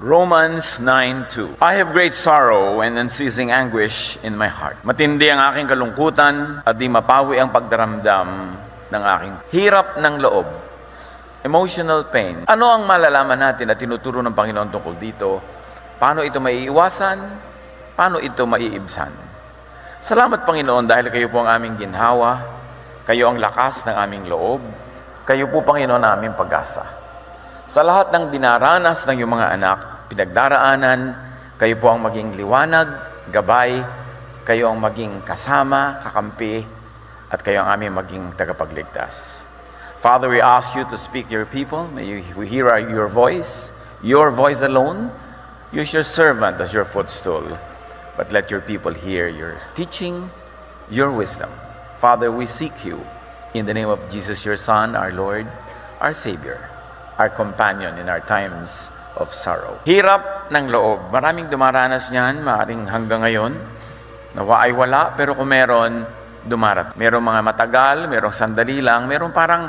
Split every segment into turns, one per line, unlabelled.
Romans 9:2. I have great sorrow and unceasing anguish in my heart. Matindi ang aking kalungkutan at di mapawi ang pagdaramdam ng aking hirap ng loob. Emotional pain. Ano ang malalaman natin at tinuturo ng Panginoon tungkol dito? Paano ito maiiwasan? Paano ito maiibsan? Salamat Panginoon dahil kayo po ang aming ginhawa. Kayo ang lakas ng aming loob. Kayo po Panginoon ang aming pag-asa. Sa lahat ng dinaranas ng iyong mga anak, pinagdaraanan, kayo po ang maging liwanag, gabay, kayo ang maging kasama, kakampi, at kayo ang aming maging tagapagligtas. Father, we ask you to speak to your people. May we hear your voice alone. Use your servant as your footstool. But let your people hear your teaching, your wisdom. Father, we seek you in the name of Jesus, your Son, our Lord, our Savior, our companion in our times of sorrow. Hirap ng loob. Maraming dumaranas niyan, maaaring hanggang ngayon. Nawa ay wala, pero kung meron, dumarat. Merong mga matagal, merong sandali lang, merong parang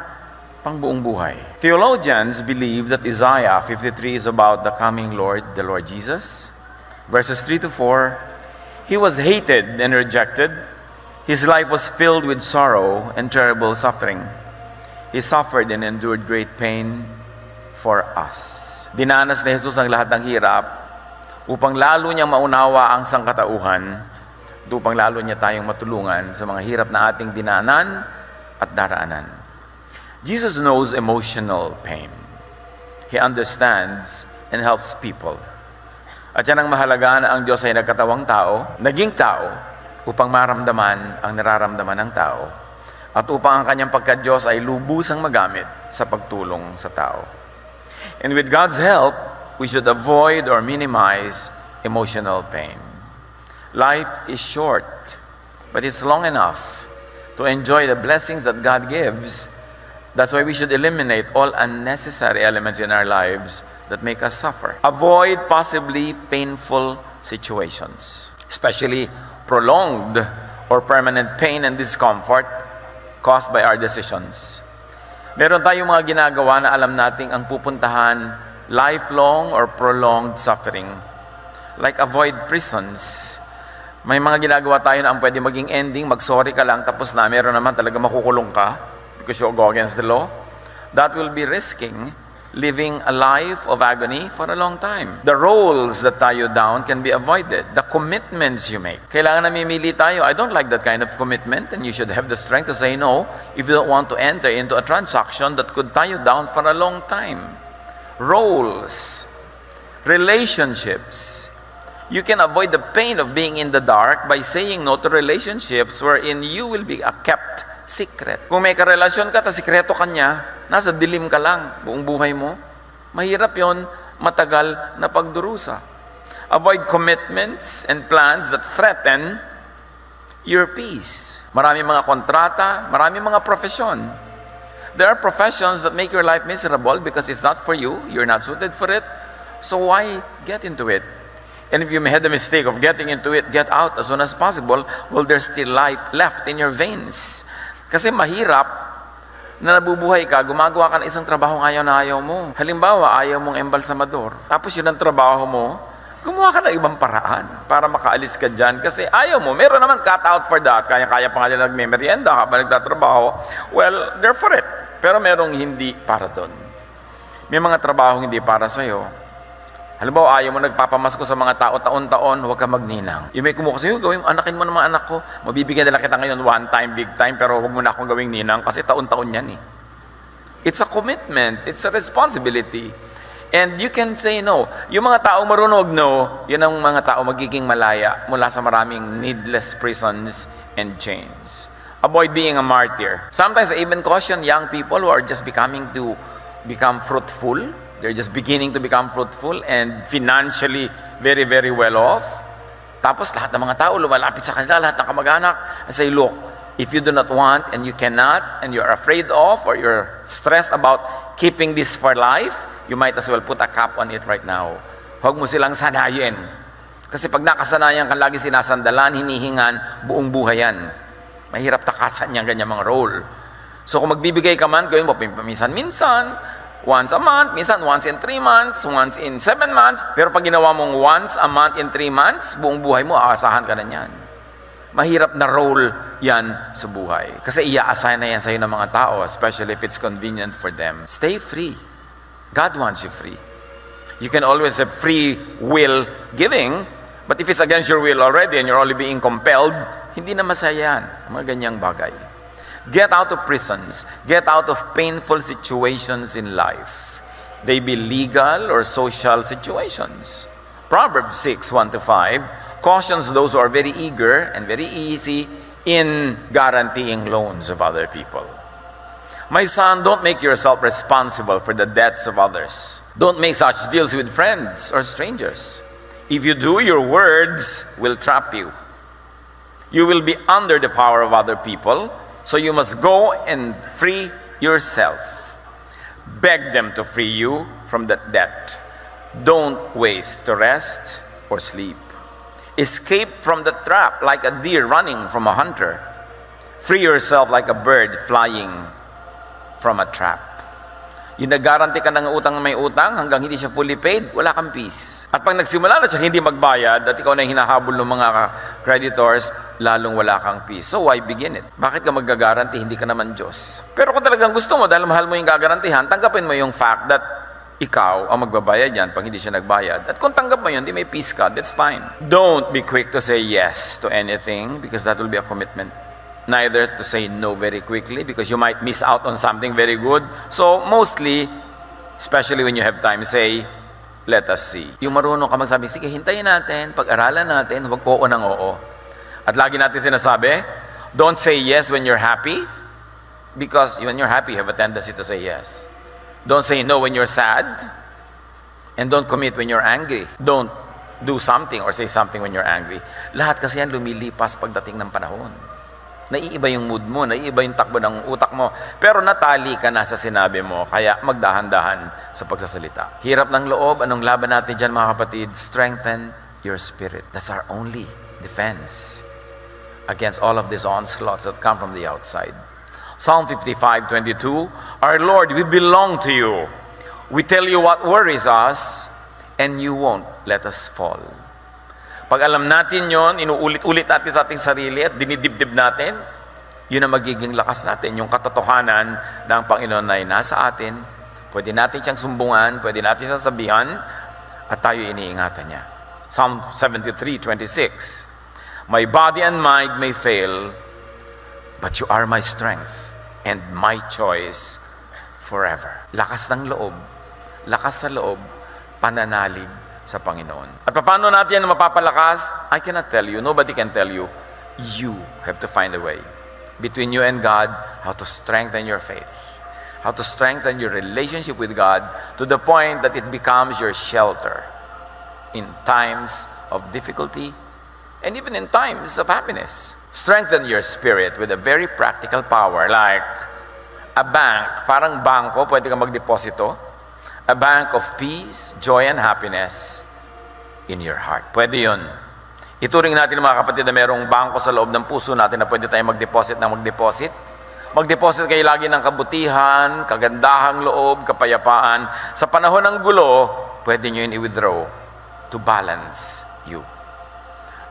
pang buong buhay. Theologians believe that Isaiah 53 is about the coming Lord, the Lord Jesus. Verses 3-4, He was hated and rejected. His life was filled with sorrow and terrible suffering. He suffered and endured great pain for us. Dinanas ni Jesus ang lahat ng hirap upang lalo niyang maunawa ang sangkatauhan, upang lalo niya tayong matulungan sa mga hirap na ating dinaanan at daraanan. Jesus knows emotional pain. He understands and helps people. At yan ang mahalaga na ang Diyos ay nagkatawang tao, naging tao, upang maramdaman ang nararamdaman ng tao at upang ang kanyang pagka-Diyos ay lubusang magamit sa pagtulong sa tao. And with God's help, we should avoid or minimize emotional pain. Life is short, but it's long enough to enjoy the blessings that God gives. That's why we should eliminate all unnecessary elements in our lives that make us suffer. Avoid possibly painful situations, especially prolonged or permanent pain and discomfort caused by our decisions. Meron tayong mga ginagawa na alam nating ang pupuntahan lifelong or prolonged suffering. Like avoid prisons. May mga ginagawa tayo na ang pwede maging ending, mag-sorry ka lang, tapos na meron naman talaga makukulong ka because you go against the law. That will be risking living a life of agony for a long time. The roles that tie you down can be avoided. The commitments you make. Kailangan namimili tayo. I don't like that kind of commitment, and you should have the strength to say no if you don't want to enter into a transaction that could tie you down for a long time. Roles. Relationships. You can avoid the pain of being in the dark by saying no to relationships wherein you will be a kept secret. Kung may karelasyon ka, ta sikreto ka niya, nasa dilim ka lang buong buhay mo, mahirap yon, matagal na pagdurusa. Avoid commitments and plans that threaten your peace. Maraming mga kontrata, maraming mga profesyon. There are professions that make your life miserable because it's not for you, you're not suited for it, so why get into it? And if you made the mistake of getting into it, get out as soon as possible. Well, there's still life left in your veins. Kasi mahirap na nabubuhay ka, gumagawa ka ng isang trabaho ayaw na ayaw mo. Halimbawa, ayaw mong embalsamador. Tapos yun ang trabaho mo, gumawa ka ng ibang paraan para makaalis ka dyan. Kasi ayaw mo. Meron naman cut out for that. Kaya pa nga nila nagme-merienda habang nagtatrabaho. Well, they're for it. Pero merong hindi para doon. May mga trabaho hindi para sa'yo. Halimbawa, ayaw mo nagpapamasko sa mga tao taon-taon, huwag ka magninang. Yung may kumuha sa'yo, gawin, anakin mo ng mga anak ko. Mabibigyan nila kita ngayon one time, big time, pero huwag mo na akong gawing ninang kasi taon-taon yan eh. It's a commitment. It's a responsibility. And you can say no. Yung mga tao marunong no, yun ang mga tao magiging malaya mula sa maraming needless prisons and chains. Avoid being a martyr. Sometimes I even caution young people who are just become fruitful. They're just beginning to become fruitful and financially very, very well off. Tapos lahat ng mga tao lumalapit sa kanila, lahat ng kamag-anak, and say, look, if you do not want and you cannot and you're afraid of or you're stressed about keeping this for life, you might as well put a cap on it right now. Huwag mo silang sanayin. Kasi pag nakasanayan ka lagi sinasandalan, hinihingan, buong buhay yan. Mahirap takasan niya ganyan mga role. So kung magbibigay ka man, gawin mo minsan-minsan, Once a month, minsan once in 3 months, once in 7 months. Pero pag ginawa mong once a month in 3 months, buong buhay mo, aasahan ka na yan. Mahirap na role yan sa buhay. Kasi i-assign na yan sa'yo ng mga tao, especially if it's convenient for them. Stay free. God wants you free. You can always have free will giving, but if it's against your will already and you're only being compelled, hindi na masaya yan. Mga ganyang bagay. Get out of prisons. Get out of painful situations in life. They be legal or social situations. Proverbs 6, 1-5 cautions those who are very eager and very easy in guaranteeing loans of other people. My son, don't make yourself responsible for the debts of others. Don't make such deals with friends or strangers. If you do, your words will trap you. You will be under the power of other people, so you must go and free yourself. Beg them to free you from that debt. Don't waste to rest or sleep. Escape from the trap like a deer running from a hunter. Free yourself like a bird flying from a trap. Yung nag-guarantee ka ng utang na may utang hanggang hindi siya fully paid, wala kang peace. At pag nagsimula na siya hindi magbayad at ikaw na yung hinahabol ng mga creditors, lalong wala kang peace. So why begin it? Bakit ka mag-guarantee? Hindi ka naman Diyos. Pero kung talagang gusto mo, dahil mahal mo yung gagarantihan, tanggapin mo yung fact that ikaw ang magbabayad yan pag hindi siya nagbayad. At kung tanggap mo yun, di may peace ka, that's fine. Don't be quick to say yes to anything because that will be a commitment. Neither to say no very quickly because you might miss out on something very good. So mostly, especially when you have time, say, let us see. Yung marunong ka magsabi, sige, hintayin natin, pag-aralan natin, huwag oo ng oo. At lagi natin sinasabi, don't say yes when you're happy because when you're happy, you have a tendency to say yes. Don't say no when you're sad, and don't commit when you're angry. Don't do something or say something when you're angry. Lahat kasi yan lumilipas pagdating ng panahon. Naiiba yung mood mo, naiiba yung takbo ng utak mo, pero natali ka na sa sinabi mo, kaya magdahan-dahan sa pagsasalita. Hirap ng loob, anong laban natin dyan mga kapatid? Strengthen your spirit. That's our only defense against all of these onslaughts that come from the outside. Psalm 55:22, our Lord, we belong to you. We tell you what worries us, and you won't let us fall. Pag alam natin yon, inuulit-ulit natin sa ating sarili at dinidibdib natin, yun ang magiging lakas natin, yung katotohanan ng Panginoon ay nasa atin, pwede natin siyang sumbungan, pwede natin siyang sabihan, at tayo iniingatan niya. Psalm 73:26, my body and mind may fail, but you are my strength and my choice forever. Lakas ng loob, lakas sa loob, pananalig sa Panginoon. At paano natin yan mapapalakas? I cannot tell you. Nobody can tell you. You have to find a way between you and God, how to strengthen your faith, how to strengthen your relationship with God to the point that it becomes your shelter in times of difficulty and even in times of happiness. Strengthen your spirit with a very practical power like a bank, parang bangko, pwede ka magdeposito. A bank of peace, joy, and happiness in your heart. Pwede yun. Ituring natin mga kapatid na merong bangko sa loob ng puso natin na pwede tayong mag-deposit ng mag-deposit. Mag-deposit kayo lagi ng kabutihan, kagandahang loob, kapayapaan. Sa panahon ng gulo, pwede nyo yun i-withdraw to balance you.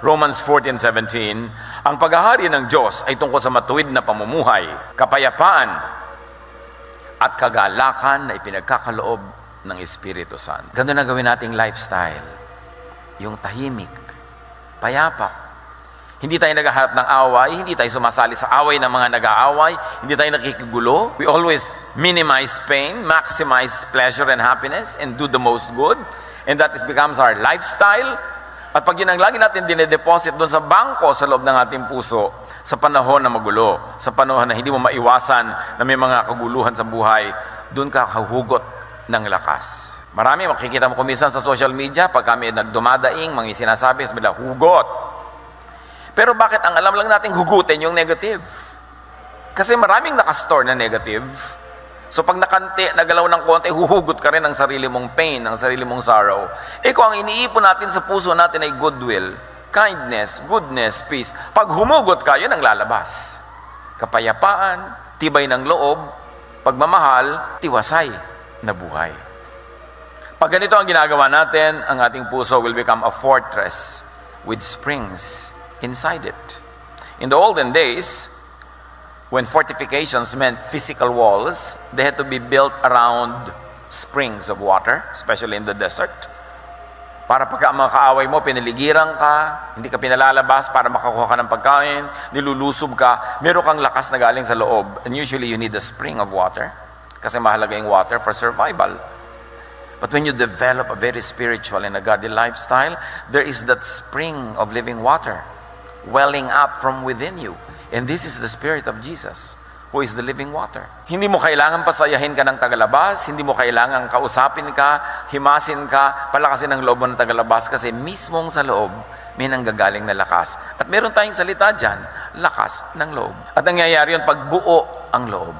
Romans 14:17, ang paghahari ng Diyos ay tungkol sa matuwid na pamumuhay, kapayapaan, at kagalakan na ipinagkakaloob ng Espiritu Santo. Ganun na gawin nating lifestyle. Yung tahimik, payapa. Hindi tayo naghahanap ng away, hindi tayo sumasali sa away ng mga nag-aaway, hindi tayo nakikigulo. We always minimize pain, maximize pleasure and happiness, and do the most good. And that becomes our lifestyle. At pag yun ang lagi natin dinedeposit doon sa bangko sa loob ng ating puso, sa panahon na magulo, sa panahon na hindi mo maiwasan na may mga kaguluhan sa buhay, doon ka kahugot ng lakas. Marami, makikita mo kumisan sa social media, pag kami nagdumadaing, mga sinasabi, sabi nila, hugot. Pero bakit ang alam lang nating hugutin yung negative? Kasi maraming nakastore na negative. So pag nagalaw ng konti, huhugot ka rin ng sarili mong pain, ng sarili mong sorrow. Kung ang iniipon natin sa puso natin ay goodwill, kindness, goodness, peace, pag humugot ka, yun ang lalabas. Kapayapaan, tibay ng loob, pagmamahal, tiwasay. na buhay. Pag ganito ang ginagawa natin, ang ating puso will become a fortress with springs inside it. In the olden days, when fortifications meant physical walls, they had to be built around springs of water, especially in the desert. Para pagka mga kaaway mo, pinaligiran ka, hindi ka pinalalabas para makakuha ka ng pagkain, nilulusob ka, meron kang lakas na galing sa loob. And usually you need a spring of water kasi mahalaga yung water for survival. But when you develop a very spiritual and a godly lifestyle, there is that spring of living water welling up from within you. And this is the Spirit of Jesus, who is the living water. Hindi mo kailangan pasayahin ka ng tagalabas, hindi mo kailangan kausapin ka, himasin ka, palakasin ang loob mo ng tagalabas kasi mismong sa loob may nanggagaling na lakas. At meron tayong salita dyan, lakas ng loob. At nangyayari yun pag buo ang loob,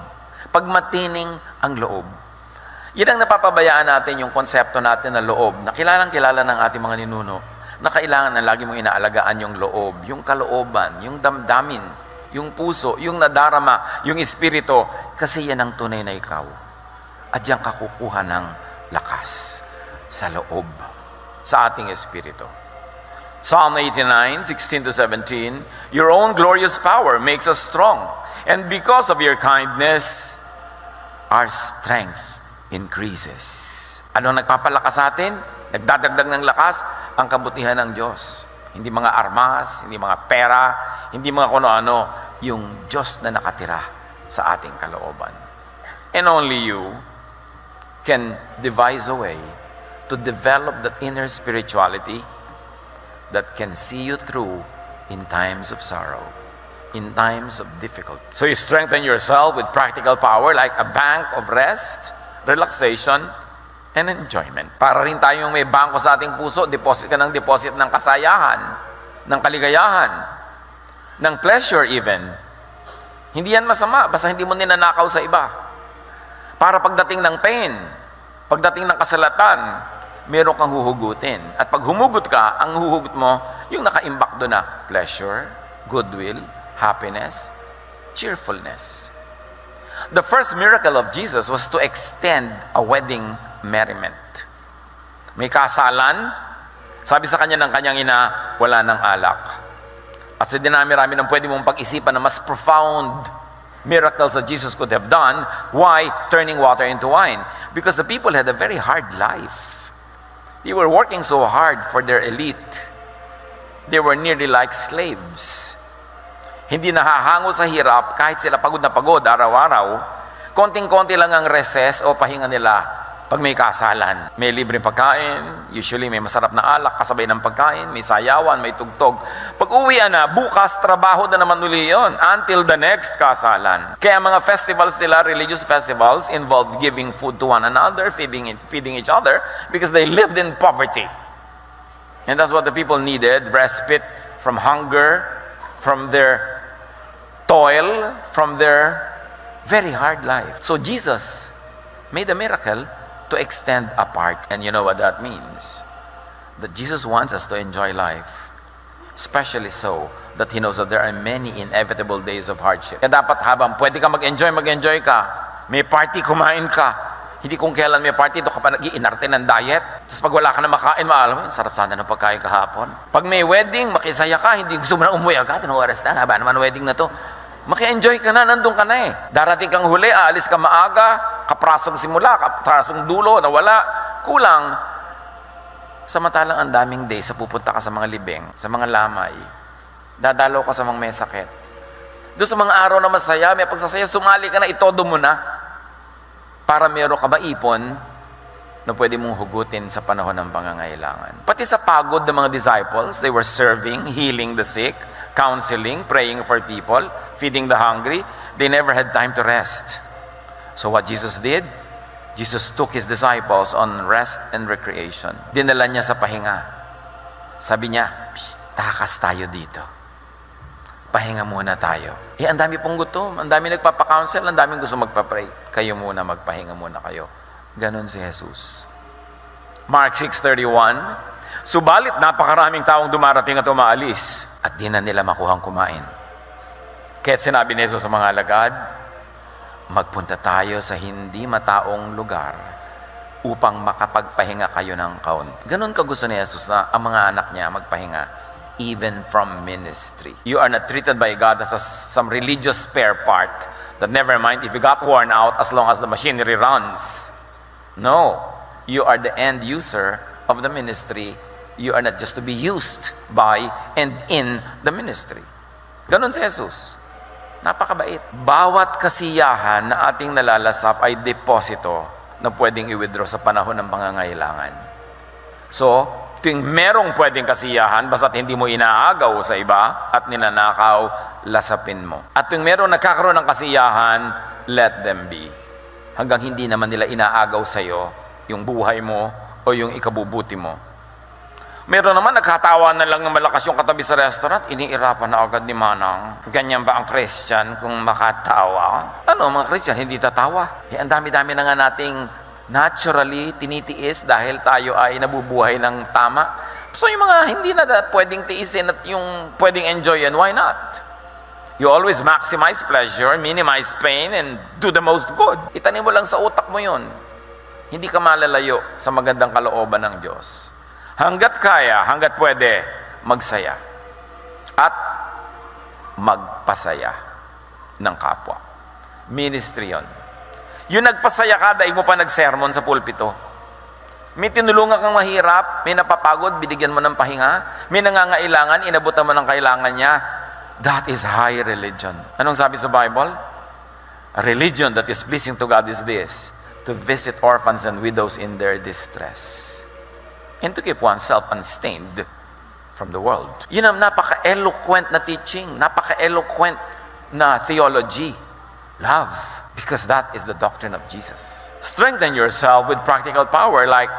pag matining ang loob. Yan ang napapabayaan natin yung konsepto natin na loob, na kilalang-kilala ng ating mga ninuno, na kailangan na lagi mong inaalagaan yung loob, yung kalooban, yung damdamin, yung puso, yung nadarama, yung espiritu, kasi yan ang tunay na ikaw. At diyan ka kukuha ng lakas sa loob, sa ating espiritu. Psalm 89:16-17, your own glorious power makes us strong, and because of your kindness, our strength increases. Ano nagpapalakas sa atin? Nagdadagdag ng lakas ang kabutihan ng Diyos. Hindi mga armas, hindi mga pera, hindi mga kuno-ano, yung Diyos na nakatira sa ating kalooban. And only you can devise a way to develop that inner spirituality that can see you through in times of sorrow, in times of difficulty. So you strengthen yourself with practical power like a bank of rest, relaxation, and enjoyment. Para rin tayong may bangko sa ating puso, deposit ka ng deposit ng kasayahan, ng kaligayahan, ng pleasure even. Hindi yan masama, basta hindi mo ninanakaw sa iba. Para pagdating ng pain, pagdating ng kasalatan, meron kang huhugutin. At pag humugot ka, ang huhugot mo, yung nakaimbak doon na pleasure, goodwill, happiness, cheerfulness. The first miracle of Jesus was to extend a wedding merriment. May kasalan, sabi sa kanya ng kanyang ina, wala ng alak. At sa dinami-rami ng pwede mong pag-isipan na mas profound miracles that Jesus could have done, why turning water into wine? Because the people had a very hard life. They were working so hard for their elite. They were nearly like slaves. Hindi nahahango sa hirap kahit sila pagod na pagod araw-araw. Konting-konti lang ang recess o pahinga nila pag may kasalan. May libreng pagkain, usually may masarap na alak kasabay ng pagkain, may sayawan, may tugtog. Pag uwian na, bukas trabaho na naman uli yun until the next kasalan. Kaya mga festivals nila, religious festivals, involved giving food to one another, feeding each other, because they lived in poverty. And that's what the people needed, respite from hunger, from their toil, from their very hard life. So Jesus made a miracle to extend apart. And you know what that means? That Jesus wants us to enjoy life. Especially so that He knows that there are many inevitable days of hardship. Kaya dapat habang pwede ka mag-enjoy ka. May party, kumain ka. Hindi kung kailan may party, doon ka pa nag-iinarte ng diet. Tapos pag wala ka na makain, maalam mo, sarap sana ng pagkain kahapon. Pag may wedding, makisaya ka, hindi gusto mo na umuwi agad. Anong oras na? Haba naman wedding na to. Maki-enjoy ka na, nandun ka na eh. Darating kang huli, aalis ka maaga, kaprasong simula, kaprasong dulo, nawala, kulang. Samantalang ang daming days sa pupunta ka sa mga libing, sa mga lamay, dadalaw ka sa mga may sakit. Doon sa mga araw na masaya, may pagsasaya, sumali ka na, itodo mo na, para meron ka maipon na pwede mong hugutin sa panahon ng pangangailangan. Pati sa pagod ng mga disciples, they were serving, healing the sick, counseling, praying for people, feeding the hungry. They never had time to rest. So what Jesus did, Jesus took His disciples on rest and recreation. Dinala niya sa pahinga. Sabi niya, takas tayo dito. Pahinga muna tayo. Ang dami pong gutom, ang dami nagpapa-counsel, ang daming gusto magpa-pray. Kayo muna, magpahinga muna kayo. Ganon si Jesus. Mark 6:31, subalit napakaraming taong dumarating at umaalis at di na nila makuhang kumain. Kaya't sinabi ni Jesus sa mga alagad, magpunta tayo sa hindi mataong lugar upang makapagpahinga kayo ng kaunti. Ganun ka gusto ni Jesus na ang mga anak niya magpahinga even from ministry. You are not treated by God as some religious spare part that never mind if you got worn out as long as the machinery runs. No, you are the end user of the ministry. You are not just to be used by and in the ministry. Ganun si Jesus. Napakabait. Bawat kasiyahan na ating nalalasap ay deposito na pwedeng i-withdraw sa panahon ng pangangailangan. So, tuwing merong pwedeng kasiyahan, basta't hindi mo inaagaw sa iba at ninanakaw, lasapin mo. At tuwing merong nagkakaroon ng kasiyahan, let them be. Hanggang hindi naman nila inaagaw sa iyo yung buhay mo o yung ikabubuti mo. Meron naman nagkatawa na lang ng malakas yung katabi sa restaurant, iniirapan na agad ni Manang. Ganyan ba ang Christian kung makatawa? Ano, mga Christian, hindi tatawa. Ang dami-dami na nga nating naturally tinitiis dahil tayo ay nabubuhay ng tama. So yung mga hindi na pwedeng tiisin at yung pwedeng enjoyin, why not? You always maximize pleasure, minimize pain, and do the most good. Itanim mo lang sa utak mo yun. Hindi ka malalayo sa magandang kalooban ng Diyos. Hanggat kaya, hanggat pwede, magsaya. At magpasaya ng kapwa. Ministry yun. Yung nagpasaya ka, daig mo pa nagsermon sa pulpito. May tinulungan kang mahirap, may napapagod, binigyan mo ng pahinga. May nangangailangan, inabutan mo ng kailangan niya. That is high religion. Anong sabi sa Bible? A religion that is pleasing to God is this, to visit orphans and widows in their distress, and to keep oneself unstained from the world. Yun ang napaka-eloquent na teaching, napaka-eloquent na theology. Love, because that is the doctrine of Jesus. Strengthen yourself with practical power like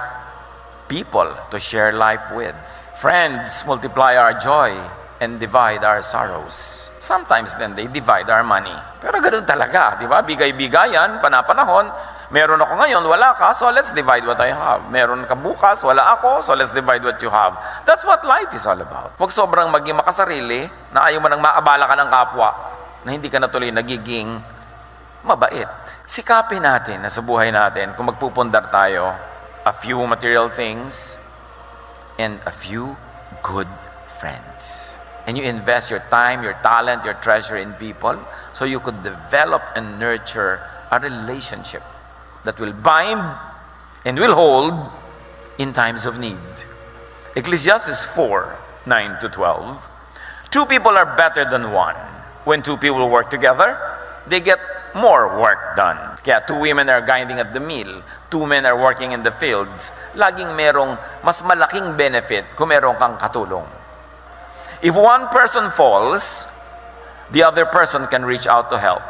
people to share life with. Friends multiply our joy and divide our sorrows. Sometimes then they divide our money. Pero ganoon talaga, di ba? Bigay-bigayan, panapanahon. Meron ako ngayon, wala ka, so let's divide what I have. Meron ka bukas, wala ako, so let's divide what you have. That's what life is all about. Huwag sobrang maging makasarili na ayaw mo nang maabala ka ng kapwa na hindi ka na tuloy nagiging mabait. Sikapin natin na sa buhay natin kung magpupundar tayo, a few material things and a few good friends. And you invest your time, your talent, your treasure in people so you could develop and nurture a relationship that will bind and will hold in times of need. Ecclesiastes 4:9-12. Two people are better than one. When two people work together, they get more work done. Kaya two women are grinding at the mill, two men are working in the fields. Laging merong mas malaking benefit kung meron kang katulong. If one person falls, the other person can reach out to help.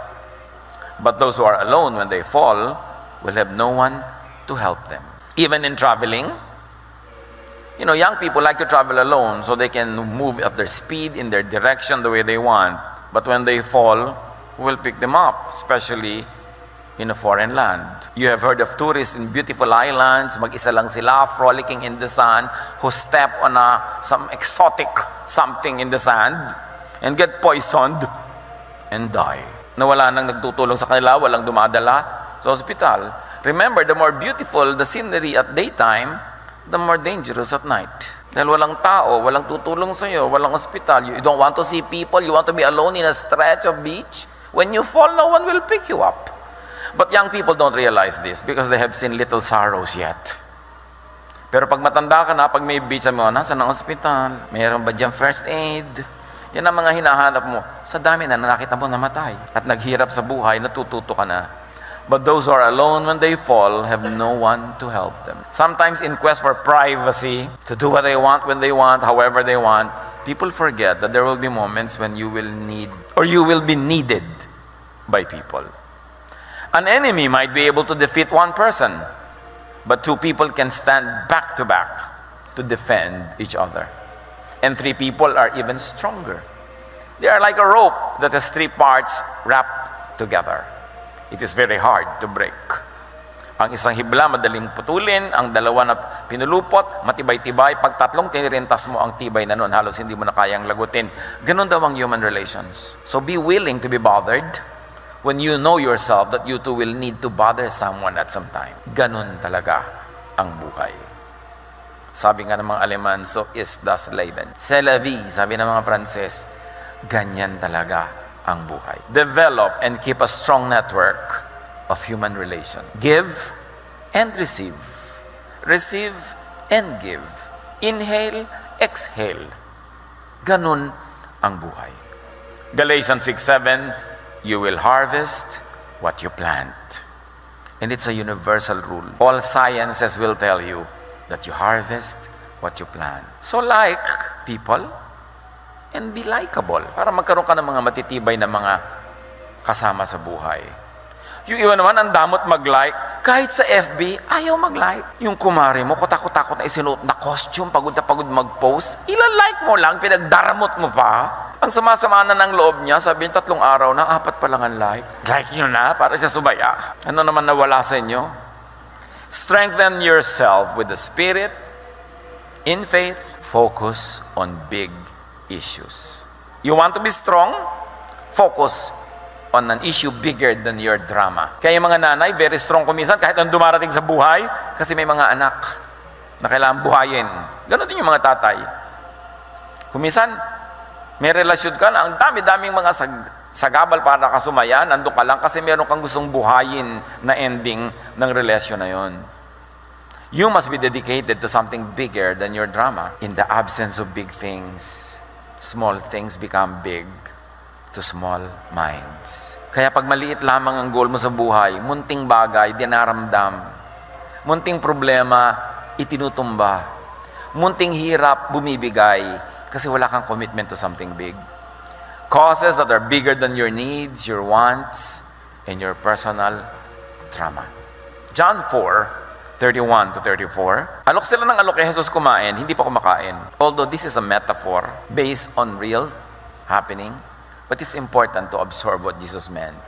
But those who are alone when they fall will have no one to help them. Even in traveling, young people like to travel alone so they can move at their speed, in their direction, the way they want. But when they fall, who will pick them up, especially in a foreign land? You have heard of tourists in beautiful islands, mag-isa lang sila, frolicking in the sun, who step on some exotic something in the sand and get poisoned and die. Nawala nang nagtutulong sa kanila, walang dumadala sa hospital. Remember, the more beautiful the scenery at daytime, the more dangerous at night. Dahil walang tao, walang tutulong sa iyo, walang hospital. You don't want to see people, you want to be alone in a stretch of beach. When you fall, no one will pick you up. But young people don't realize this because they have seen little sorrows yet. Pero pag matanda ka na, pag may beach, sabi mo, nasa ng hospital? Mayroon ba dyan first aid? Yan ang mga hinahanap mo. Sa dami na nakita mo namatay. At naghirap sa buhay, natututo ka na. But those who are alone when they fall have no one to help them. Sometimes in quest for privacy, to do what they want when they want, however they want, people forget that there will be moments when you will need, or you will be needed by people. An enemy might be able to defeat one person, but two people can stand back to back to defend each other. And three people are even stronger. They are like a rope that has three parts wrapped together. It is very hard to break. Ang isang hibla, madaling putulin. Ang dalawa na pinulupot, matibay-tibay. Pag tatlong tinirintas mo, ang tibay na nun, halos hindi mo na kayang lagutin. Ganon daw ang human relations. So be willing to be bothered when you know yourself that you too will need to bother someone at some time. Ganon talaga ang buhay. Sabi nga ng mga Aleman, so ist das Leben. C'est la vie, sabi ng mga Pranses, ganyan talaga ang buhay. Develop and keep a strong network of human relation. Give and receive. Receive and give. Inhale, exhale. Ganun ang buhay. Galatians 6:7, you will harvest what you plant. And it's a universal rule. All sciences will tell you that you harvest what you plant. So like people and be likable para magkaroon ka ng mga matitibay na mga kasama sa buhay. Yung iba naman, ang damot mag-like. Kahit sa FB, ayaw mag-like. Yung kumari mo, kutakot-takot na isinuot na costume, pagod na pagod mag-post, ilalike mo lang, pinagdaramot mo pa. Ang sama-sama na ng loob niya, sabi niya 3 araw na, 4 pa lang ang like. Like nyo na, para siya sumaya. Ano naman nawala sa inyo? Strengthen yourself with the Spirit. In faith, focus on big issues. You want to be strong? Focus on an issue bigger than your drama. Kaya yung mga nanay, very strong kuminsan kahit ang dumarating sa buhay kasi may mga anak na kailangan buhayin. Ganon din yung mga tatay. Kuminsan, may relasyon ka na ang dami-daming mga sagabal para kasumaya, nandun ka lang kasi meron kang gustong buhayin na ending ng relasyon na yon. You must be dedicated to something bigger than your drama. In the absence of big things, small things become big to small minds. Kaya pag maliit lamang ang goal mo sa buhay, munting bagay, dinaramdam. Munting problema, itinutumba. Munting hirap, bumibigay. Kasi wala kang commitment to something big. Causes that are bigger than your needs, your wants, and your personal drama. John 4:31-34. Alok sila ng alok kay Jesus kumain, hindi pa kumakain. Although this is a metaphor based on real happening, but it's important to absorb what Jesus meant.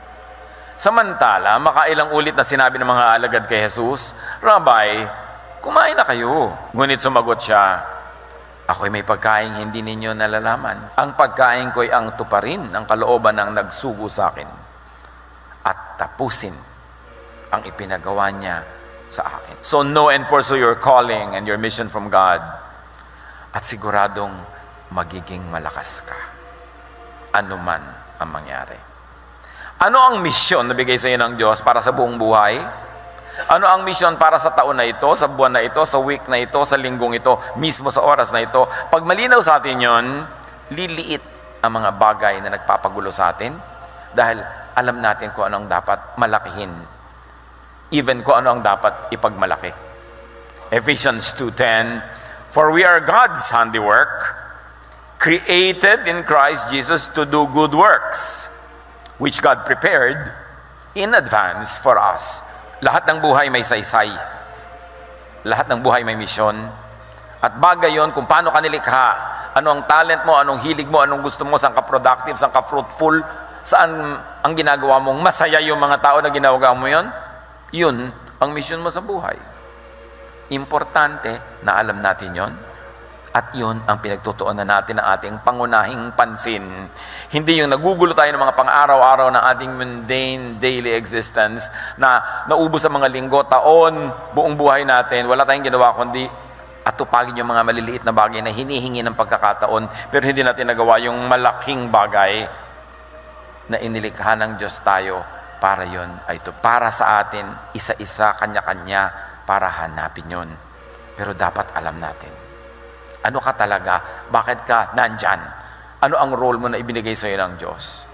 Samantala, makailang ulit na sinabi ng mga alagad kay Jesus, Rabbi, kumain na kayo. Ngunit sumagot siya, ako'y may pagkain hindi ninyo nalalaman. Ang pagkain ko'y ang tuparin ang kalooban ng nagsugo sa akin at tapusin ang ipinagawa niya sa akin. So know and pursue your calling and your mission from God at siguradong magiging malakas ka. Ano man ang mangyari. Ano ang misyon na bigay sa iyo ng Diyos para sa buong buhay? Ano ang misyon para sa taon na ito, sa buwan na ito, sa week na ito, sa linggong ito, mismo sa oras na ito? Pag malinaw sa atin yon, liliit ang mga bagay na nagpapagulo sa atin dahil alam natin kung ano ang dapat malakihin. Even kung ano ang dapat ipagmalaki. Ephesians 2:10, for we are God's handiwork, created in Christ Jesus to do good works, which God prepared in advance for us. Lahat ng buhay may saysay. Lahat ng buhay may misyon. At bagay yon kung paano ka nilikha, ano ang talent mo, anong hilig mo, anong gusto mo, saan ka productive, saan ka fruitful, saan ang ginagawa mong masaya yung mga tao na ginagawa mo yon, yun ang misyon mo sa buhay. Importante na alam natin yon. At yun ang pinagtutuunan natin ng ating pangunahing pansin. Hindi yung nagugulo tayo ng mga pang-araw-araw ng ating mundane daily existence na naubos sa mga linggo, taon, buong buhay natin, wala tayong ginawa kundi atupagin yung mga maliliit na bagay na hinihingi ng pagkakataon pero hindi natin nagawa yung malaking bagay na inilikha ng Diyos tayo para yun ay ito. Para sa atin, isa-isa, kanya-kanya, para hanapin yun. Pero dapat alam natin. Ano ka talaga? Bakit ka nandyan? Ano ang role mo na ibinigay sa iyo ng Diyos?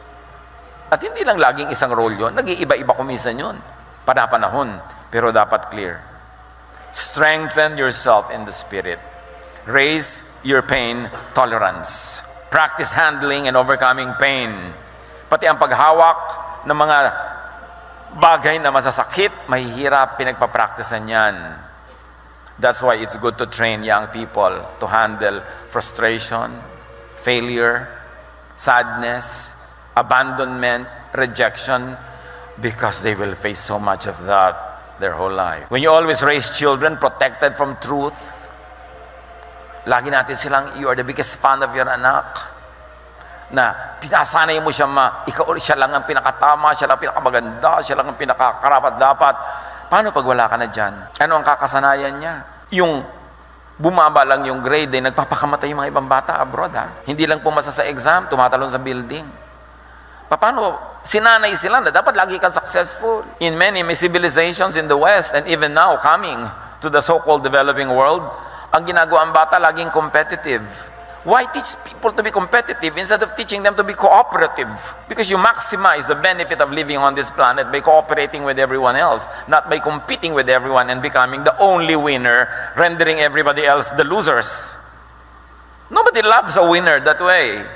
At hindi lang laging isang role yun. Nag-iiba-iba kuminsan yun. Panapanahon. Pero dapat clear. Strengthen yourself in the Spirit. Raise your pain tolerance. Practice handling and overcoming pain. Pati ang paghawak ng mga bagay na masasakit, mahihirap, pinagpapracticean yan. That's why it's good to train young people to handle frustration, failure, sadness, abandonment, rejection, because they will face so much of that their whole life. When you always raise children protected from truth, lagi natin silang, you are the biggest fan of your anak, na pinasanay mo siya siya lang ang pinakatama, siya lang ang pinakamaganda, siya lang ang pinakakarapat-dapat. Paano pag wala ka na dyan? Ano ang kakasanayan niya? Yung bumaba lang yung grade, ay nagpapakamatay yung mga ibang bata abroad, ha? Hindi lang pumasa sa exam, tumatalon sa building. Paano? Sinanay sila na dapat lagi kang successful. In many civilizations in the West, and even now coming to the so-called developing world, ang ginagawa ang bata laging competitive. Why teach people to be competitive instead of teaching them to be cooperative? Because you maximize the benefit of living on this planet by cooperating with everyone else, not by competing with everyone and becoming the only winner, rendering everybody else the losers. Nobody loves a winner that way.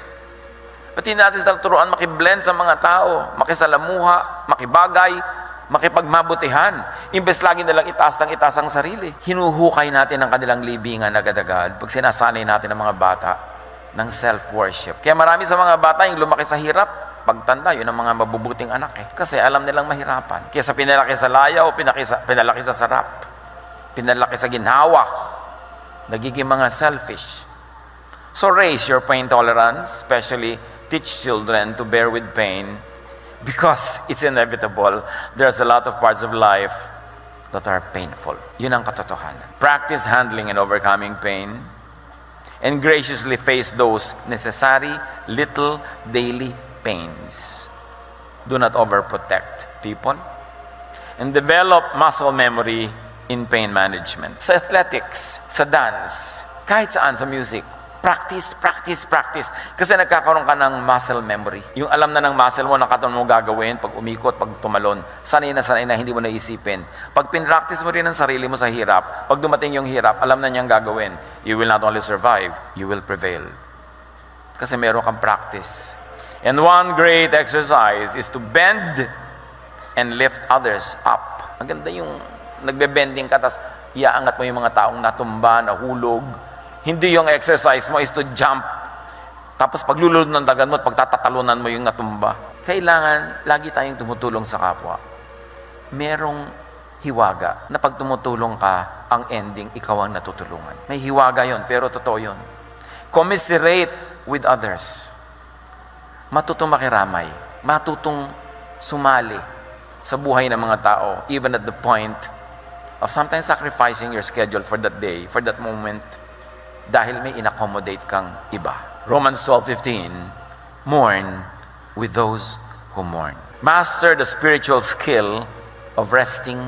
Pati natin sila turuan makiblend sa mga tao, makisalamuha, makibagay, makipagmabutihan. Imbes lagi nilang itaas ng itaas ang sarili. Hinuhukay natin ang kanilang libingan agad-agad pag sinasanay natin ang mga bata ng self-worship. Kaya marami sa mga bata yung lumaki sa hirap, pagtanda, yun ang mga mabubuting anak eh. Kasi alam nilang mahirapan. Kaya sa pinalaki sa layaw, pinalaki sa sarap, pinalaki sa ginhawa, nagiging mga selfish. So raise your pain tolerance, especially teach children to bear with pain, because it's inevitable. There's a lot of parts of life that are painful. Yun ang katotohanan. Practice handling and overcoming pain, and graciously face those necessary little daily pains. Do not overprotect people, and develop muscle memory in pain management. Sa athletics, sa dance, kahit saan sa music, practice. Kasi nagkakaroon ka ng muscle memory. Yung alam na ng muscle mo, nakataon mo gagawin, pag umikot, pag tumalon, sanay na, hindi mo naisipin. Pag pinractice mo rin ang sarili mo sa hirap, pag dumating yung hirap, alam na niyang gagawin. You will not only survive, you will prevail. Kasi meron kang practice. And one great exercise is to bend and lift others up. Ang ganda yung nagbe-bending ka, tas iaangat mo yung mga taong natumba, nahulog. Hindi yung exercise mo is to jump. Tapos paglulunod ng dagan mo at pagtatatalunan mo yung natumba. Kailangan lagi tayong tumutulong sa kapwa. Merong hiwaga na pag tumutulong ka, ang ending, ikaw ang natutulungan. May hiwaga yon, pero totoo yon. Commiserate with others. Matutong makiramay. Matutong sumali sa buhay ng mga tao, even at the point of sometimes sacrificing your schedule for that day, for that moment, dahil may inaccommodate kang iba. Romans 12:15, mourn with those who mourn. Master the spiritual skill of resting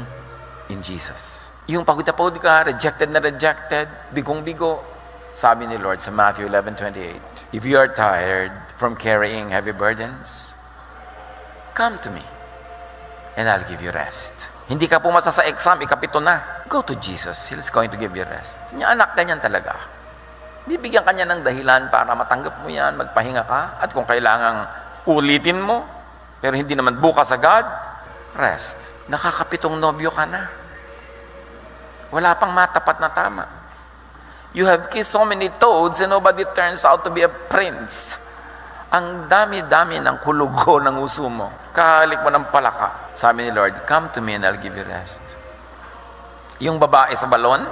in Jesus. Yung pagod na pagod ka, rejected na rejected, bigong-bigo, sabi ni Lord sa Matthew 11:28, if you are tired from carrying heavy burdens, come to me and I'll give you rest. Hindi ka pumasa sa exam, ikapito na. Go to Jesus. He's going to give you rest. Yung anak, ganyan talaga. Bibigyan ka niya ng dahilan para matanggap mo yan, magpahinga ka, at kung kailangang ulitin mo, pero hindi naman bukas agad, rest. Nakakapitong nobyo ka na. Wala pang matapat na tama. You have kissed so many toads and nobody turns out to be a prince. Ang dami-dami ng kulugo ng uso mo. Kahalik mo ng palaka. Sabi ni Lord, come to me and I'll give you rest. Yung babae sa balon,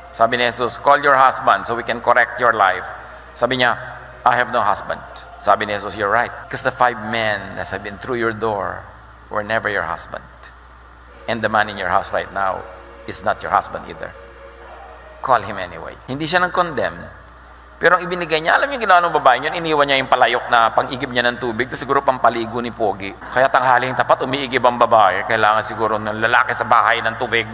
sabi ni Jesus, call your husband so we can correct your life. Sabi niya, I have no husband. Sabi ni Jesus, you're right. Because the 5 men that have been through your door were never your husband. And the man in your house right now is not your husband either. Call him anyway. Hindi siya nang-condemn. Pero ang ibinigay niya, alam niyo ginawa ng babae niya, iniwan niya yung palayok na pang-igib niya ng tubig, kasi siguro pampaligo ni Pogi. Kaya tanghaling tapat, umiigib ang babae. Kailangan siguro ng lalaki sa bahay ng tubig.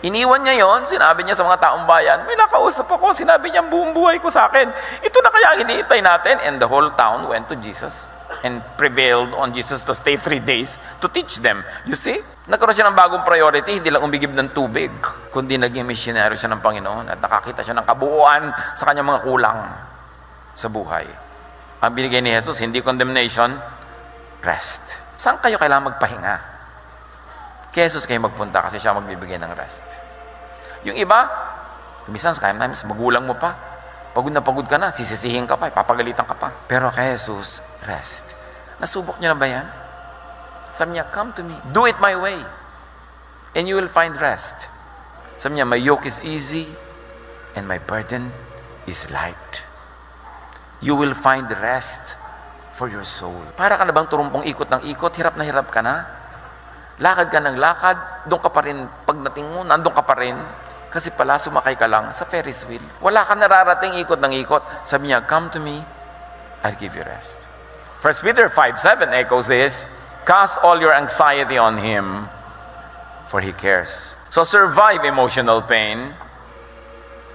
Iniwan niya yon, sinabi niya sa mga taong bayan, may nakausap ako, sinabi niya buong buhay ko sa akin. Ito na kaya ang hinihintay natin. And the whole town went to Jesus and prevailed on Jesus to stay 3 days to teach them. You see? Nagkaroon siya ng bagong priority, hindi lang umigib ng tubig, kundi naging missionary siya ng Panginoon at nakakita siya ng kabuuan sa kanyang mga kulang sa buhay. Ang binigay ni Jesus, hindi condemnation, rest. Saan kayo kailangan magpahinga? Kay Jesus kayo magpunta kasi siya magbibigay ng rest. Yung iba, minsan sa times, magulang mo pa. Pagod na pagod ka na, sisisihin ka pa, papagalitan ka pa. Pero kay Jesus, rest. Nasubok niyo na ba yan? Sabi niya, come to me. Do it my way. And you will find rest. Sabi niya, my yoke is easy and my burden is light. You will find rest for your soul. Para ka na bang turumpong ikot ng ikot, hirap na hirap ka na? Lakad ka ng lakad, doon ka pa rin, pagdating mo, nandun ka pa rin. Kasi pala, sumakay ka lang sa Ferris wheel. Wala ka nararating ikot ng ikot. Sabi niya, come to me, I'll give you rest. 1 Peter 5:7 echoes this, cast all your anxiety on Him, for He cares. So survive emotional pain,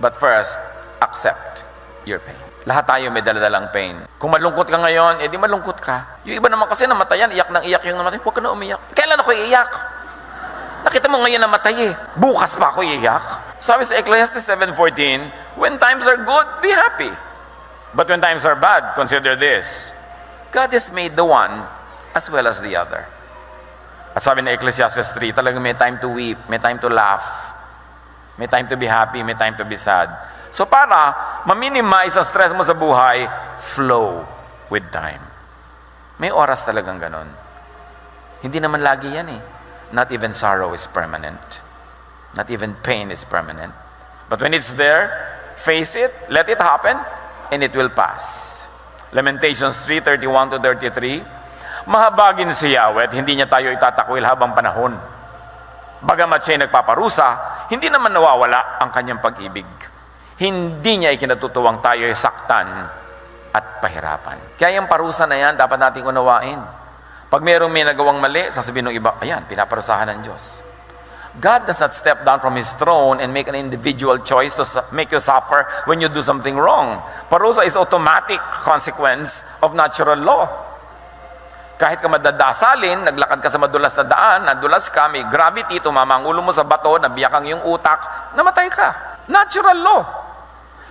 but first, accept your pain. Lahat tayo may daladalang pain. Kung malungkot ka ngayon, edi malungkot ka. Yung iba naman kasi namatayan, iyak ng iyak yung namatay. Huwag ka na umiyak. Kailan ako iiyak? Nakita mo ngayon namatay eh. Bukas pa ako iiyak. Sabi sa Ecclesiastes 7:14, when times are good, be happy. But when times are bad, consider this. God has made the one as well as the other. At sabi na Ecclesiastes 3, talagang may time to weep, may time to laugh, may time to be happy, may time to be sad. So para ma-minimize ang stress mo sa buhay, flow with time. May oras talagang ganon. Hindi naman lagi yan eh. Not even sorrow is permanent. Not even pain is permanent. But when it's there, face it, let it happen, and it will pass. Lamentations 3:31-33, mahabagin si Yahweh at hindi niya tayo itatakwil habang panahon. Bagamat siya'y nagpaparusa, hindi naman nawawala ang kanyang pag-ibig. Hindi niya ikinatutuwang tayo'y saktan at pahirapan. Kaya yung parusa na yan, dapat nating unawain. Pag mayroong may nagawang mali, sasabihin ng iba, ayan, pinaparusahan ng Diyos. God does not step down from His throne and make an individual choice to make you suffer when you do something wrong. Parusa is automatic consequence of natural law. Kahit ka madadasalin, naglakad ka sa madulas na daan, nadulas ka, may gravity, tumama ang ulo mo sa bato, nabiyak ang iyong utak, namatay ka. Natural law.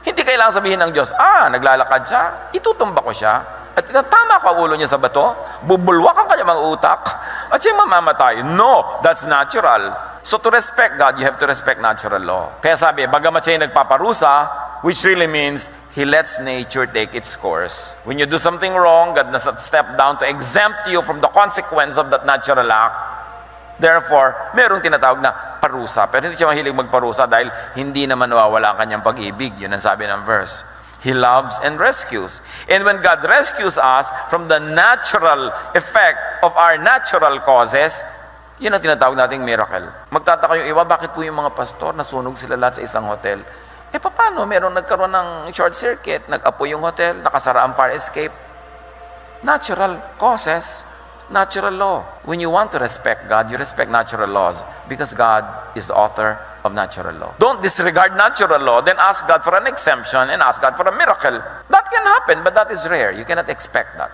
Hindi kailangan sabihin ng Diyos, naglalakad siya, itutumba ko siya, at tinatama ko ang ulo niya sa bato, bubulwak ang kanyang mga utak, at siya mamamatay. No, that's natural. So to respect God, you have to respect natural law. Kaya sabi, bagamat siya nagpaparusa, which really means He lets nature take its course. When you do something wrong, God does not step down to exempt you from the consequence of that natural act. Therefore, merong tinatawag na parusa. Pero hindi siya mahilig magparusa dahil hindi naman nawawala ang kanyang pag-ibig. Yun ang sabi ng verse. He loves and rescues. And when God rescues us from the natural effect of our natural causes, yun ang tinatawag nating miracle. Magtataka yung iba, bakit po yung mga pastor nasunog sila lahat sa isang hotel? Paano? Meron nagkaroon ng short circuit, nag-apoy yung hotel, nakasara ang fire escape. Natural causes. Natural law. When you want to respect God, you respect natural laws because God is the author of natural law. Don't disregard natural law, then ask God for an exemption and ask God for a miracle. That can happen, but that is rare. You cannot expect that.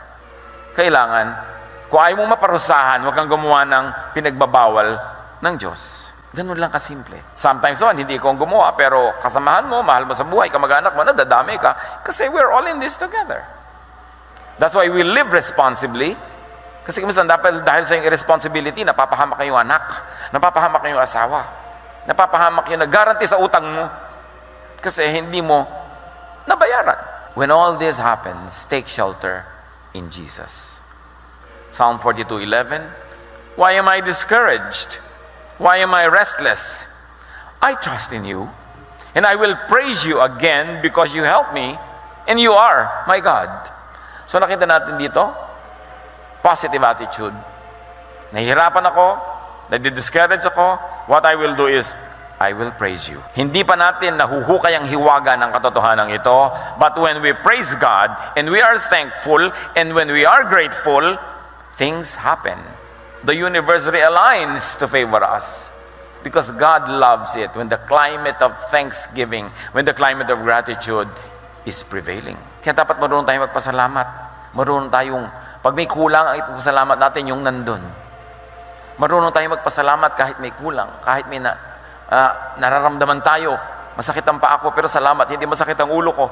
Kailangan, kung ayaw mong maparusahan, huwag kang gumawa ng pinagbabawal ng Diyos. Ganun lang kasimple. Sometimes hindi ko gumawa, pero kasamahan mo, mahal mo sa buhay, kamag-anak mo, nadadami ka, kasi we're all in this together. That's why we live responsibly. Kasi kumusta dahil sa iyong irresponsibility, napapahamak kayong anak, napapahamak kayong asawa, napapahamak yung nag-guarantee sa utang mo kasi hindi mo nabayaran. When all this happens, take shelter in Jesus. Psalm 42:11, why am I discouraged? Why am I restless? I trust in you, and I will praise you again because you help me, and you are my God. So nakita natin dito, positive attitude. Nahihirapan ako, nadi-discourage ako, what I will do is, I will praise you. Hindi pa natin nahuhukay ang hiwaga ng katotohanan ito, but when we praise God, and we are thankful, and when we are grateful, things happen. The universe realigns to favor us. Because God loves it when the climate of thanksgiving, when the climate of gratitude is prevailing. Kaya dapat marunong tayong magpasalamat. Marunong tayong pag may kulang, ay ipagpasalamat natin yung nandun. Marunong tayong magpasalamat kahit may kulang, kahit may nararamdaman tayo. Masakit ang paa ko, pero salamat, hindi masakit ang ulo ko.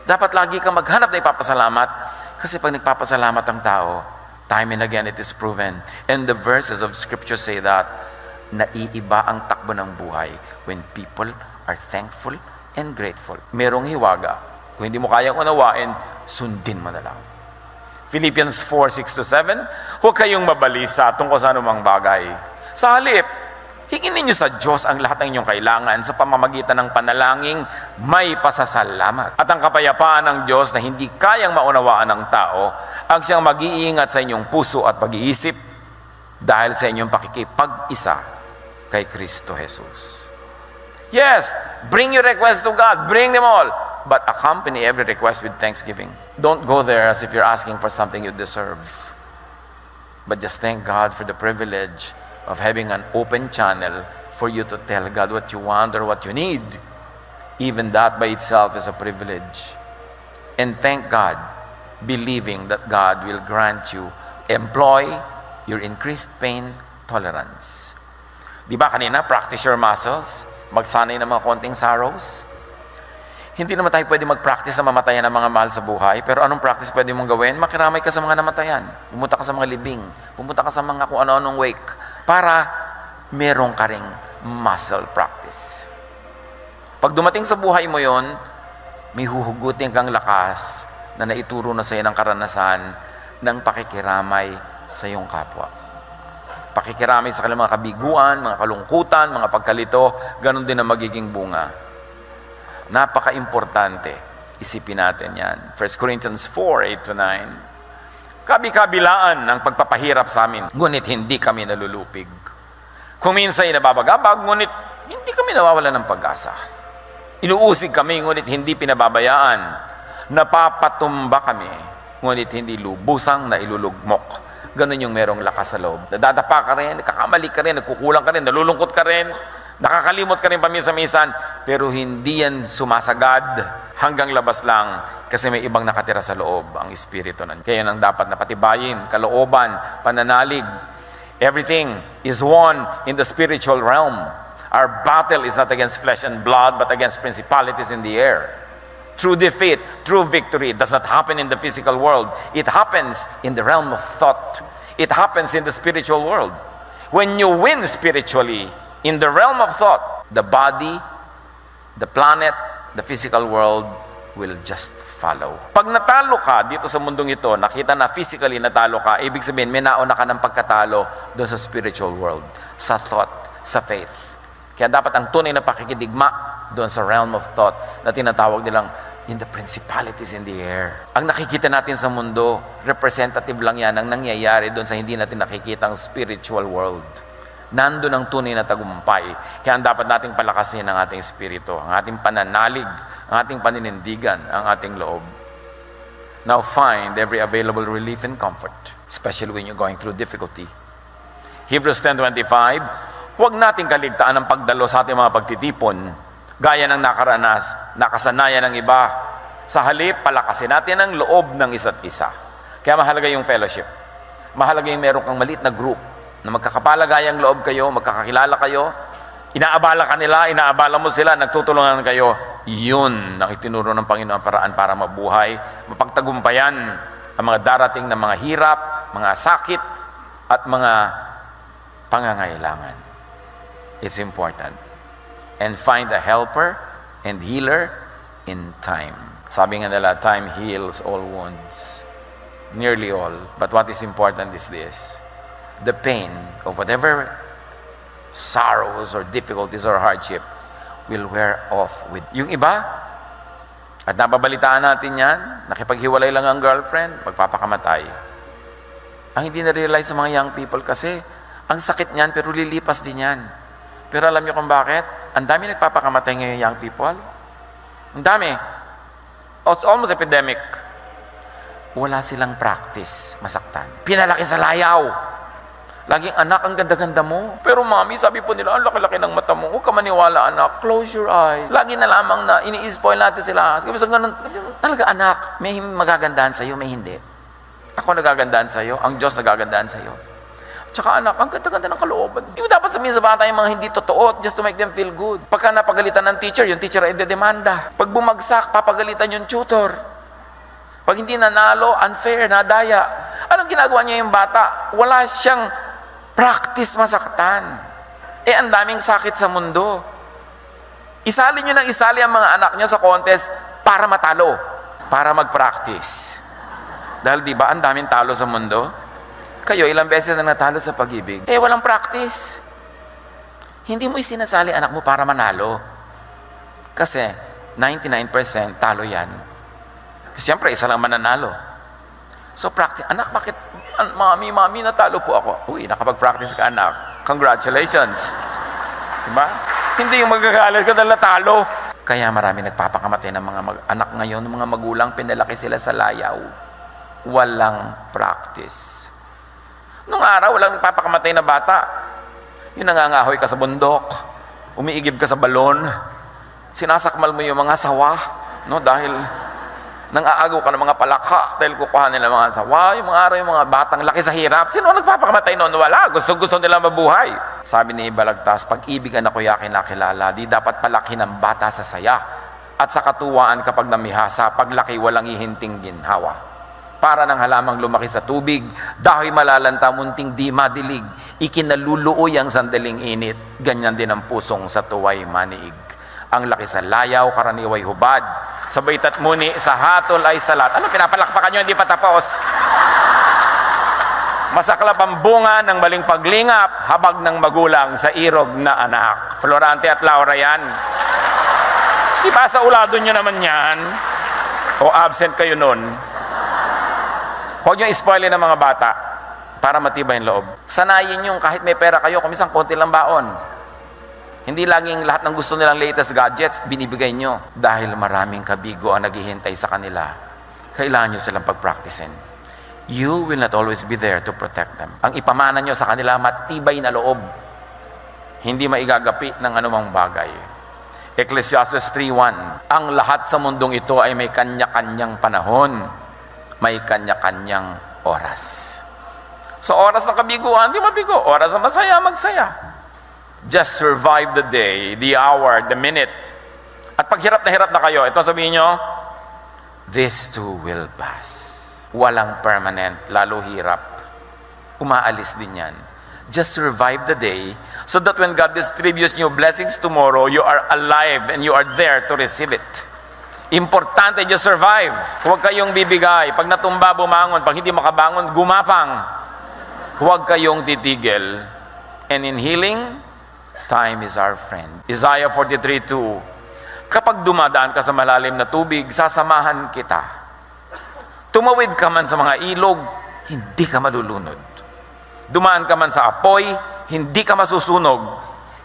Dapat lagi kang maghanap na ipapasalamat. Kasi pag nagpapasalamat ang tao, time and again it is proven. And the verses of Scripture say that, naiiba ang takbo ng buhay when people are thankful and grateful. Merong hiwaga. Kung hindi mo kayang unawain, sundin mo na lang. Philippians 4:6-7, huwag kayong mabalisa tungkol sa anumang bagay. Sa halip, hingin ninyo sa Diyos ang lahat ng inyong kailangan sa pamamagitan ng panalangin, may pasasalamat. At ang kapayapaan ng Diyos na hindi kayang maunawaan ng tao, ang siyang mag-iingat sa inyong puso at pag-iisip. dahil sa inyong pakikipag-isa kay Kristo Jesus. Yes, bring your requests to God. Bring them all. But accompany every request with thanksgiving. Don't go there as if you're asking for something you deserve. But just thank God for the privilege of having an open channel for you to tell God what you want or what you need. Even that by itself is a privilege. And thank God, believing that God will grant you, employ your increased pain tolerance. Di ba kanina, practice your muscles, magsanay ng mga konting sorrows. Hindi naman tayo pwede mag-practice na mamatayan ng mga mahal sa buhay, pero anong practice pwede mong gawin? Makiramay ka sa mga namatayan. Pumunta ka sa mga libing, pumunta ka sa mga kung ano-anong wake, para meron ka ring muscle practice. Pag dumating sa buhay mo yon, may huhugutin kang lakas na naituro na sa iyo ng karanasan ng pakikiramay sa iyong kapwa. Pakikiramay sa kanilang mga kabiguan, mga kalungkutan, mga pagkalito, ganun din ang magiging bunga. Napaka-importante. Isipin natin yan. 1 Corinthians 4:8-9. Kabi-kabilaan ang pagpapahirap sa amin, ngunit hindi kami nalulupig. Kung minsan ay nababagabag, ngunit hindi kami nawawala ng pag-asa. Inuusig kami, ngunit hindi pinababayaan. Napapatumba kami, ngunit hindi lubusang na ilulugmok. Ganun yung merong lakas sa loob. Nadadapa ka rin, nakakamali ka rin, nagkukulang ka rin, nalulungkot ka rin, nakakalimot ka rin paminsan-minsan, pero hindi yan sumasagad hanggang labas lang kasi may ibang nakatira sa loob, ang Espiritu nun. Kaya yan ang dapat na patibayin, kalooban, pananalig. Everything is won in the spiritual realm. Our battle is not against flesh and blood, but against principalities in the air. True defeat, true victory does not happen in the physical world. It happens in the realm of thought. It happens in the spiritual world. When you win spiritually, in the realm of thought, the body, the planet, the physical world will just follow. Pag natalo ka dito sa mundong ito, nakita na physically natalo ka, ibig sabihin may nauna ka ng pagkatalo doon sa spiritual world, sa thought, sa faith. Kaya dapat ang tunay na pakikidigma doon sa realm of thought na tinatawag nilang in the principalities in the air. Ang nakikita natin sa mundo, representative lang yan ang nangyayari doon sa hindi natin nakikitang spiritual world. Nandun ang tunay na tagumpay. Kaya ang dapat nating palakasin ang ating spirito, ang ating pananalig, ang ating paninindigan, ang ating loob. Now find every available relief and comfort, especially when you're going through difficulty. Hebrews 10:25, huwag nating kaligtaan ang pagdalo sa ating mga pagtitipon, gaya ng nakasanayan ng iba. Sa halip, palakasin natin ang loob ng isa't isa. Kaya mahalaga yung fellowship. Mahalaga yung meron kang maliit na group na magkakapalagayang loob kayo, magkakakilala kayo, inaabala ka nila, inaabala mo sila, nagtutulungan kayo. Yun ang itinuro ng Panginoon paraan para mabuhay, mapagtagumpayan ang mga darating na mga hirap, mga sakit, at mga pangangailangan. It's important. And find a helper and healer in time. Sabi nga nila, time heals all wounds. Nearly all. But what is important is this. The pain of whatever sorrows or difficulties or hardship will wear off with yung iba. At nababalitaan natin yan, nakipaghiwalay lang ang girlfriend, magpapakamatay. Ang hindi na-realize sa mga young people kasi, ang sakit niyan pero lilipas din yan. Pero alam niyo kung bakit? Ang dami nagpapakamatay ngayon young people. Ang dami. It's almost epidemic. Wala silang practice masaktan. Pinalaki sa layaw. Laging, anak, ang ganda-ganda mo. Pero mami, sabi po nila, ang laki-laki ng mata mo. Huwag ka maniwala, anak. Close your eye. Lagi na lamang na ini-spoil natin sila. Sabi sa ganun, talaga anak, may magagandahan sa'yo, may hindi. Ako nagagandahan sa'yo, ang Diyos nagagandahan sa'yo. Tsaka anak, ang ganda-ganda ng kalooban. Hindi mo dapat sabihin sa bata yung mga hindi totoo just to make them feel good. Pagka napagalitan ng teacher, yung teacher ay dedemanda. Pag bumagsak, papagalitan yung tutor. Pag hindi nanalo, unfair, nadaya. Anong ginagawa niya yung bata? Wala siyang practice masaktan. Ang daming sakit sa mundo. Isali nyo ng isali ang mga anak nyo sa contest para matalo, para mag-practice. Dahil di ba ang daming talo sa mundo? Kayo, ilang beses na natalo sa pag-ibig? Walang practice. Hindi mo isinasali anak mo para manalo. Kasi 99% talo yan. Kasi siyempre, isa lang mananalo. So practice, anak, bakit, mami, natalo po ako. Uy, nakapag-practice ka, anak. Congratulations. Diba? Hindi yung magagalit ka dahil natalo. Kaya marami nagpapakamatay ng mga anak ngayon, ng mga magulang, pinalaki sila sa layaw. Walang practice. Nung araw, walang nagpapakamatay na bata. Yung nangangahoy ka sa bundok, umiigib ka sa balon, sinasakmal mo yung mga sawa, no? Dahil nang-aagaw ka ng mga palaka, dahil kukuha nila mga sawa, yung mga araw, yung mga batang laki sa hirap. Sino nagpapakamatay noon? Wala. Gusto nila mabuhay. Sabi ni Balagtas, pag-ibig ang ako'y akin nakilala, di dapat palaki ng bata sa saya at sa katuwaan kapag namihasa, paglaki walang ihinting ginhawa. Para ng halamang lumaki sa tubig, dahil malalanta munting di madilig, ikinaluluoy ang sandaling init, ganyan din ang pusong sa tuway maniig. Ang laki sa layaw, karaniway hubad, sabay tatmuni, sa hatol ay salat. Ano, pinapalakpakan nyo, hindi pa tapos. Masaklap ang bunga ng maling paglingap, habag ng magulang sa irog na anak. Florante at Laura yan. Di ba sa ulado nyo naman yan? O absent kayo nun? Huwag nyo ispoilin ng mga bata para matibay ang loob. Sanayin nyo kahit may pera kayo, kumisang konti lang baon. Hindi laging lahat ng gusto nilang latest gadgets, binibigay nyo. Dahil maraming kabigo ang naghihintay sa kanila, kailangan nyo silang pag-practicein. You will not always be there to protect them. Ang ipamana nyo sa kanila, matibay na loob. Hindi maigagapi ng anumang bagay. Ecclesiastes 3:1, ang lahat sa mundong ito ay may kanya-kanyang panahon. May kanya-kanyang oras. So oras ng kabiguan, di mabigo. Oras ng masaya, magsaya. Just survive the day, the hour, the minute. At pag hirap na kayo, ito sabihin nyo, this too will pass. Walang permanent, lalo hirap. Umaalis din yan. Just survive the day so that when God distributes new blessings tomorrow, you are alive and you are there to receive it. Importante, just survive. Huwag kayong bibigay. Pag natumba, bumangon. Pag hindi makabangon, gumapang. Huwag kayong titigil. And in healing, time is our friend. Isaiah 43:2, kapag dumadaan ka sa malalim na tubig, sasamahan kita. Tumawid ka man sa mga ilog, hindi ka malulunod. Dumaan ka man sa apoy, hindi ka masusunog.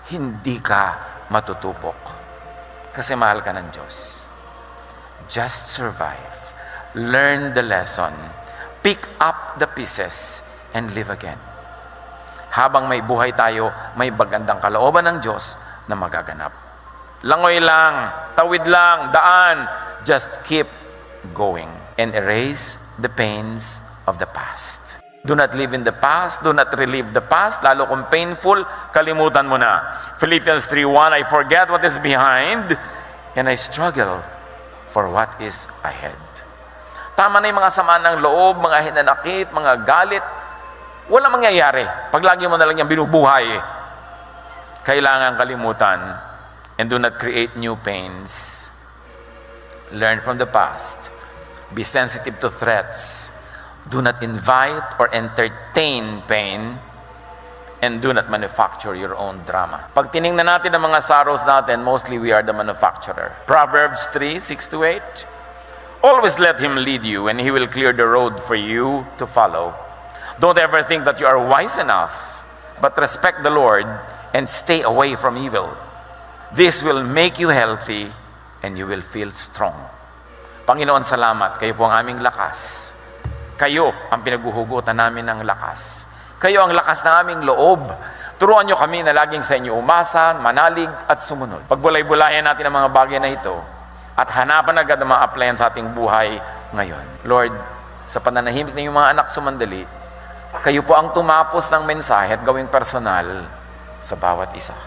Hindi ka matutupok. Kasi mahal ka ng Diyos. Just survive. Learn the lesson. Pick up the pieces and live again. Habang may buhay tayo, may bagandang kalooban ng Diyos na magaganap. Langoy lang, tawid lang, daan. Just keep going and erase the pains of the past. Do not live in the past. Do not relive the past. Lalo kung painful, kalimutan mo na. Philippians 3:1, I forget what is behind and I struggle for what is ahead. Tama na yung mga sama ng loob, mga hinanakit, mga galit. Wala mangyayari. Pag lagi mo na lang yung binubuhay, kailangan kalimutan and do not create new pains. Learn from the past. Be sensitive to threats. Do not invite or entertain pain. And do not manufacture your own drama. Pag tinignan natin ang mga sorrows natin, mostly we are the manufacturer. Proverbs 3:6-8. Always let Him lead you and He will clear the road for you to follow. Don't ever think that you are wise enough, but respect the Lord and stay away from evil. This will make you healthy and you will feel strong. Panginoon, salamat. Kayo po ang aming lakas. Kayo ang pinaghuhugutan namin ng lakas. Kayo ang lakas ng aming loob. Turuan nyo kami na laging sa inyo umasa, manalig at sumunod. Pagbulay-bulayan natin ang mga bagay na ito at hanapan agad ang mga applyan sa ating buhay ngayon. Lord, sa pananahimik ng iyong mga anak sumandali, kayo po ang tumapos ng mensahe at gawing personal sa bawat isa.